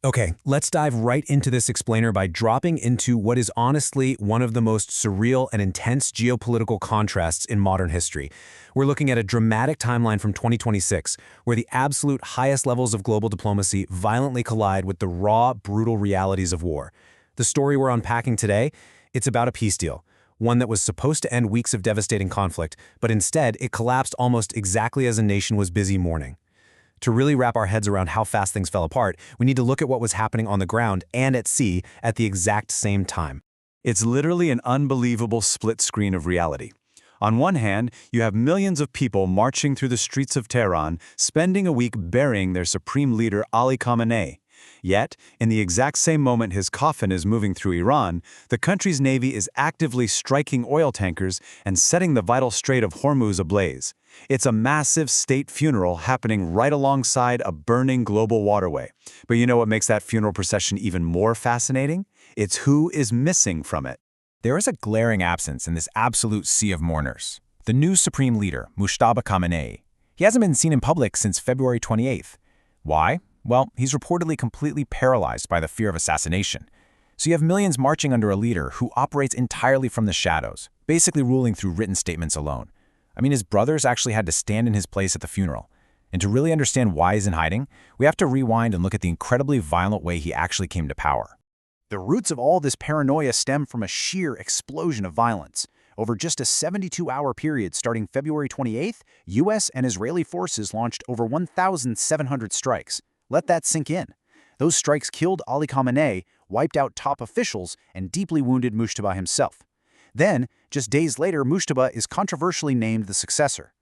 Okay, let's dive right into this explainer by dropping into what is honestly one of the most surreal and intense geopolitical contrasts in modern history. We're looking at a dramatic timeline from 2026, where the absolute highest levels of global diplomacy violently collide with the raw, brutal realities of war. The story we're unpacking today, it's about a peace deal, one that was supposed to end weeks of devastating conflict, but instead it collapsed almost exactly as a nation was busy mourning. To really wrap our heads around how fast things fell apart, we need to look at what was happening on the ground and at sea at the exact same time. It's literally an unbelievable split screen of reality. On one hand, you have millions of people marching through the streets of Tehran, spending a week burying their supreme leader Ali Khamenei. Yet, in the exact same moment his coffin is moving through Iran, the country's navy is actively striking oil tankers and setting the vital Strait of Hormuz ablaze. It's a massive state funeral happening right alongside a burning global waterway. But you know what makes that funeral procession even more fascinating? It's who is missing from it. There is a glaring absence in this absolute sea of mourners. The new Supreme Leader, Mujtaba Khamenei. He hasn't been seen in public since February 28th. Why? Well, he's reportedly completely paralyzed by the fear of assassination. So you have millions marching under a leader who operates entirely from the shadows, basically ruling through written statements alone. I mean, his brothers actually had to stand in his place at the funeral. And to really understand why he's in hiding, we have to rewind and look at the incredibly violent way he actually came to power. The roots of all this paranoia stem from a sheer explosion of violence. Over just a 72-hour period starting February 28th, U.S. and Israeli forces launched over 1,700 strikes. Let that sink in. Those strikes killed Ali Khamenei, wiped out top officials, and deeply wounded Mujtaba himself. Then, just days later, Mujtaba is controversially named the successor.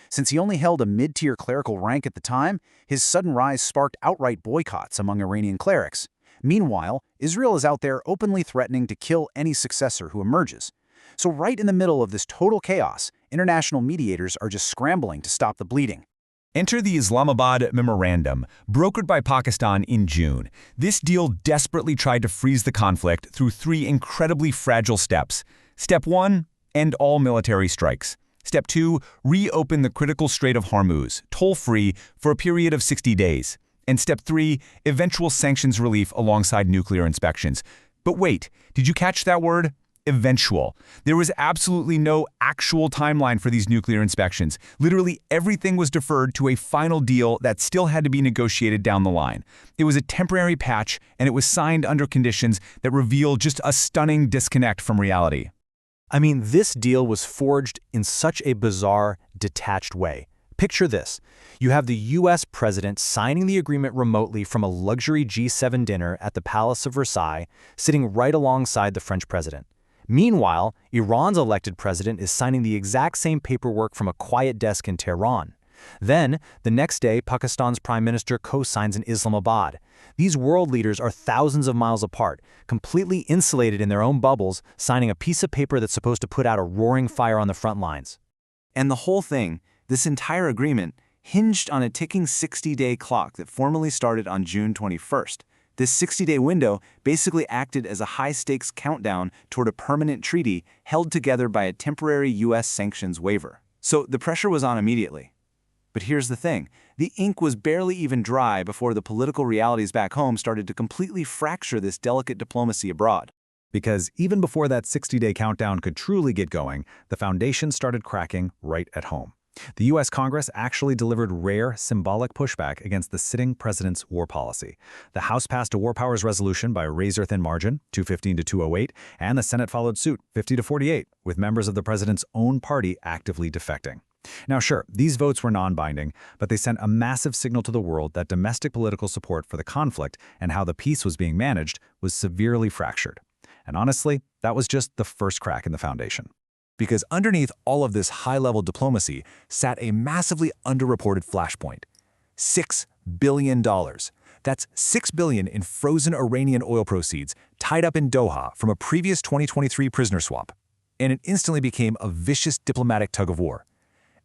Since he only held a mid-tier clerical rank at the time, his sudden rise sparked outright boycotts among Iranian clerics. Meanwhile, Israel is out there openly threatening to kill any successor who emerges. So right in the middle of this total chaos, international mediators are just scrambling to stop the bleeding. Enter the Islamabad Memorandum, brokered by Pakistan in June. This deal desperately tried to freeze the conflict through three incredibly fragile steps. Step 1, end all military strikes. Step 2, reopen the critical Strait of Hormuz, toll-free, for a period of 60 days. And Step 3, eventual sanctions relief alongside nuclear inspections. But wait, did you catch that word? Eventual. There was absolutely no actual timeline for these nuclear inspections. Literally everything was deferred to a final deal that still had to be negotiated down the line. It was a temporary patch, and it was signed under conditions that reveal just a stunning disconnect from reality. I mean, this deal was forged in such a bizarre, detached way. Picture this. You have the U.S. president signing the agreement remotely from a luxury G7 dinner at the Palace of Versailles, sitting right alongside the French president. Meanwhile, Iran's elected president is signing the exact same paperwork from a quiet desk in Tehran. Then, the next day, Pakistan's prime minister co-signs in Islamabad. These world leaders are thousands of miles apart, completely insulated in their own bubbles, signing a piece of paper that's supposed to put out a roaring fire on the front lines. And the whole thing, this entire agreement, hinged on a ticking 60-day clock that formally started on June 21st. This 60-day window basically acted as a high-stakes countdown toward a permanent treaty held together by a temporary U.S. sanctions waiver. So the pressure was on immediately. But here's the thing. The ink was barely even dry before the political realities back home started to completely fracture this delicate diplomacy abroad. Because even before that 60-day countdown could truly get going, the foundation started cracking right at home. The U.S. Congress actually delivered rare, symbolic pushback against the sitting president's war policy. The House passed a war powers resolution by a razor-thin margin, 215 to 208, and the Senate followed suit, 50 to 48, with members of the president's own party actively defecting. Now sure, these votes were non-binding, but they sent a massive signal to the world that domestic political support for the conflict and how the peace was being managed was severely fractured. And honestly, that was just the first crack in the foundation. Because underneath all of this high-level diplomacy sat a massively underreported flashpoint. $6 billion. That's $6 billion in frozen Iranian oil proceeds tied up in Doha from a previous 2023 prisoner swap. And it instantly became a vicious diplomatic tug-of-war.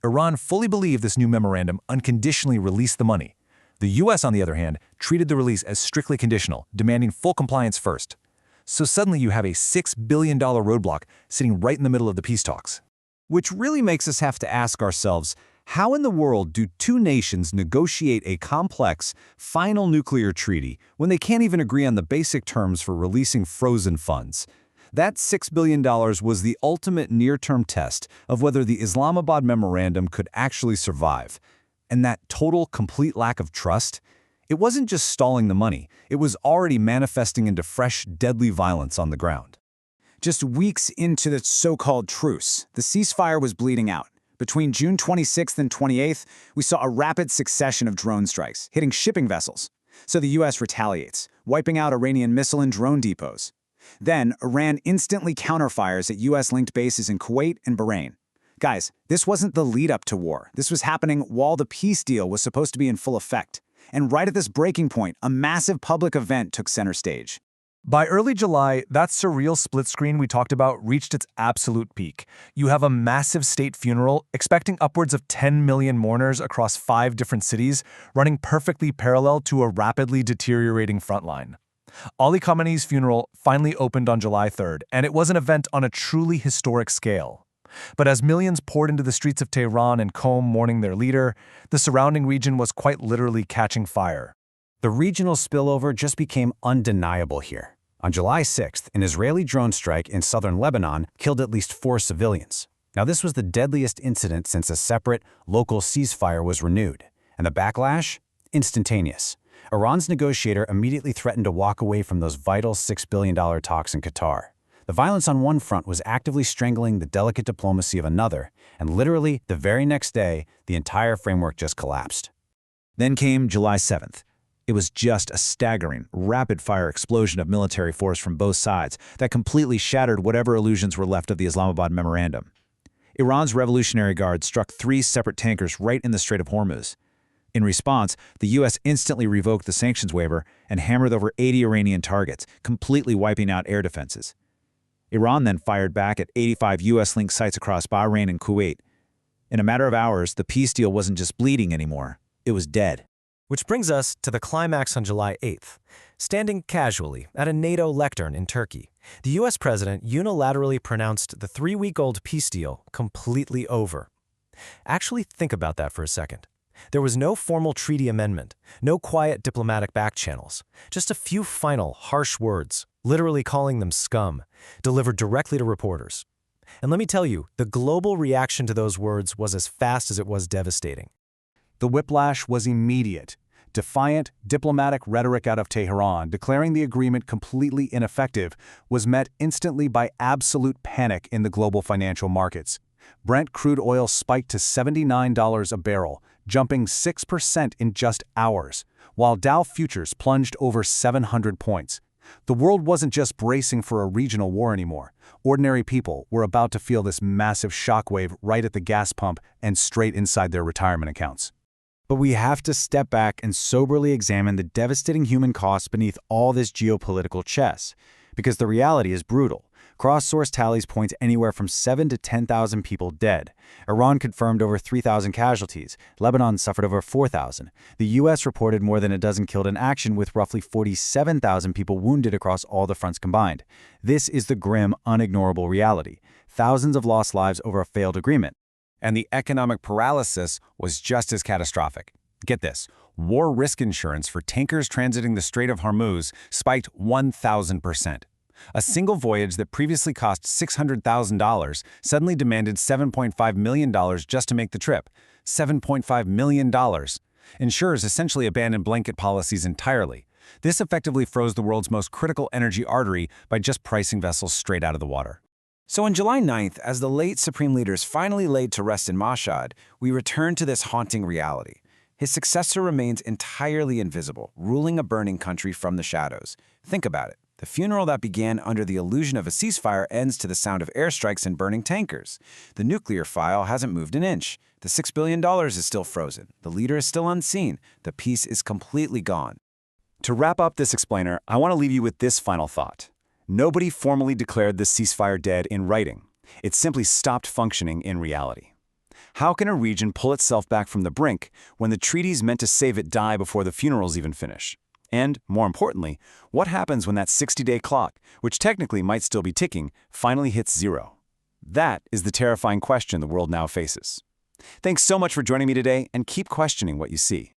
Iran fully believed this new memorandum unconditionally released the money. The U.S., on the other hand, treated the release as strictly conditional, demanding full compliance first. So suddenly you have a $6 billion roadblock sitting right in the middle of the peace talks. Which really makes us have to ask ourselves, How in the world do two nations negotiate a complex, final nuclear treaty when they can't even agree on the basic terms for releasing frozen funds? That $6 billion was the ultimate near-term test of whether the Islamabad memorandum could actually survive. And that total, complete lack of trust? It wasn't just stalling the money, it was already manifesting into fresh, deadly violence on the ground. Just weeks into the so-called truce, the ceasefire was bleeding out. Between June 26th and 28th, we saw a rapid succession of drone strikes, hitting shipping vessels. So the US retaliates, wiping out Iranian missile and drone depots. Then, Iran instantly counterfires at US-linked bases in Kuwait and Bahrain. Guys, this wasn't the lead-up to war. This was happening while the peace deal was supposed to be in full effect. And right at this breaking point, a massive public event took center stage. By early July, that surreal split screen we talked about reached its absolute peak. You have a massive state funeral, expecting upwards of 10 million mourners across 5 different cities, running perfectly parallel to a rapidly deteriorating frontline. Ali Khamenei's funeral finally opened on July 3rd, and it was an event on a truly historic scale. But as millions poured into the streets of Tehran and Qom mourning their leader, the surrounding region was quite literally catching fire. The regional spillover just became undeniable here. On July 6th, an Israeli drone strike in southern Lebanon killed at least 4 civilians. Now, this was the deadliest incident since a separate, local ceasefire was renewed. And the backlash? Instantaneous. Iran's negotiator immediately threatened to walk away from those vital $6 billion talks in Qatar. The violence on one front was actively strangling the delicate diplomacy of another, and literally, the very next day, the entire framework just collapsed. Then came July 7th. It was just a staggering, rapid-fire explosion of military force from both sides that completely shattered whatever illusions were left of the Islamabad memorandum. Iran's Revolutionary Guard struck 3 separate tankers right in the Strait of Hormuz. In response, the U.S. instantly revoked the sanctions waiver and hammered over 80 Iranian targets, completely wiping out air defenses. Iran then fired back at 85 U.S.-linked sites across Bahrain and Kuwait. In a matter of hours, the peace deal wasn't just bleeding anymore, it was dead. Which brings us to the climax on July 8th. Standing casually at a NATO lectern in Turkey, the U.S. president unilaterally pronounced the 3-week-old peace deal completely over. Actually, think about that for a second. There was no formal treaty amendment, no quiet diplomatic back channels, just a few final, harsh words, literally calling them scum, delivered directly to reporters. And let me tell you, the global reaction to those words was as fast as it was devastating. The whiplash was immediate. Defiant, diplomatic rhetoric out of Tehran declaring the agreement completely ineffective was met instantly by absolute panic in the global financial markets. Brent crude oil spiked to $79 a barrel, jumping 6% in just hours, while Dow futures plunged over 700 points. The world wasn't just bracing for a regional war anymore. Ordinary people were about to feel this massive shockwave right at the gas pump and straight inside their retirement accounts. But we have to step back and soberly examine the devastating human costs beneath all this geopolitical chess, because the reality is brutal. Cross-source tallies point anywhere from 7,000 to 10,000 people dead. Iran confirmed over 3,000 casualties. Lebanon suffered over 4,000. The U.S. reported more than a dozen killed in action, with roughly 47,000 people wounded across all the fronts combined. This is the grim, unignorable reality. Thousands of lost lives over a failed agreement. And the economic paralysis was just as catastrophic. Get this, war risk insurance for tankers transiting the Strait of Hormuz spiked 1,000%. A single voyage that previously cost $600,000 suddenly demanded $7.5 million just to make the trip. $7.5 million. Insurers essentially abandoned blanket policies entirely. This effectively froze the world's most critical energy artery by just pricing vessels straight out of the water. So on July 9th, as the late Supreme Leader is finally laid to rest in Mashhad, we return to this haunting reality. His successor remains entirely invisible, ruling a burning country from the shadows. Think about it. The funeral that began under the illusion of a ceasefire ends to the sound of airstrikes and burning tankers. The nuclear file hasn't moved an inch. The $6 billion is still frozen. The leader is still unseen. The peace is completely gone. To wrap up this explainer, I want to leave you with this final thought. Nobody formally declared the ceasefire dead in writing. It simply stopped functioning in reality. How can a region pull itself back from the brink when the treaties meant to save it die before the funerals even finish? And, more importantly, what happens when that 60-day clock, which technically might still be ticking, finally hits zero? That is the terrifying question the world now faces. Thanks so much for joining me today, and keep questioning what you see.